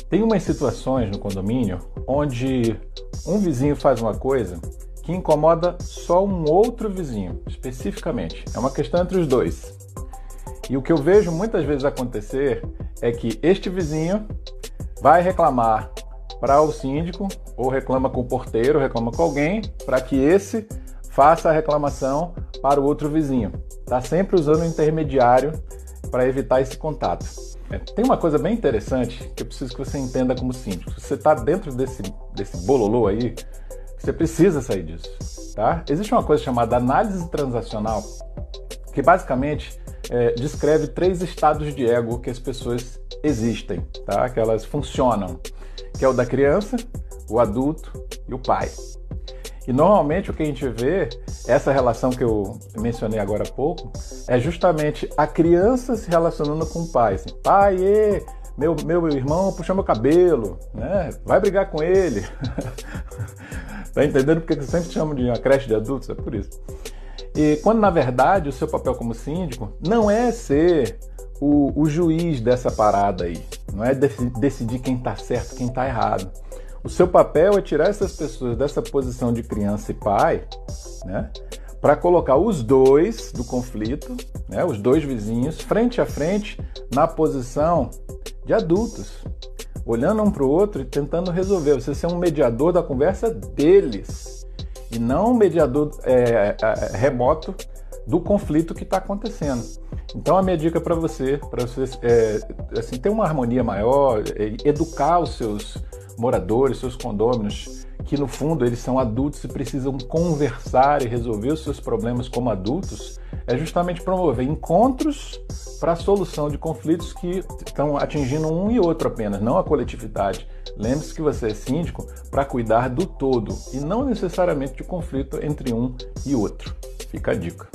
Tem umas situações no condomínio onde um vizinho faz uma coisa que incomoda só um outro vizinho, especificamente. É uma questão entre os dois. E o que eu vejo muitas vezes acontecer é que este vizinho vai reclamar para o síndico, ou reclama com o porteiro, reclama com alguém, para que esse faça a reclamação para o outro vizinho. Está sempre usando o intermediário para evitar esse contato. Tem uma coisa bem interessante que eu preciso que você entenda como síndico. Se você está dentro desse bololô aí, você precisa sair disso, tá? Existe uma coisa chamada análise transacional, que basicamente descreve 3 estados de ego que as pessoas existem, tá? Que elas funcionam, que é o da criança, o adulto e o pai. E normalmente o que a gente vê, essa relação que eu mencionei agora há pouco, é justamente a criança se relacionando com o pai. Assim, pai, meu irmão puxou meu cabelo, né? Vai brigar com ele. Tá entendendo porque você sempre chama de uma creche de adultos? É por isso. E quando na verdade o seu papel como síndico não é ser o juiz dessa parada aí, não é decidir quem está certo, quem está errado. O seu papel é tirar essas pessoas dessa posição de criança e pai, né, para colocar os dois do conflito, né, os dois vizinhos, frente a frente, na posição de adultos, olhando um para o outro e tentando resolver. Você ser um mediador da conversa deles e não um mediador remoto do conflito que está acontecendo. Então a minha dica para você assim, ter uma harmonia maior, educar os seus moradores, seus condôminos, que no fundo eles são adultos e precisam conversar e resolver os seus problemas como adultos, é justamente promover encontros para a solução de conflitos que estão atingindo um e outro apenas, não a coletividade. Lembre-se que você é síndico para cuidar do todo e não necessariamente de conflito entre um e outro. Fica a dica.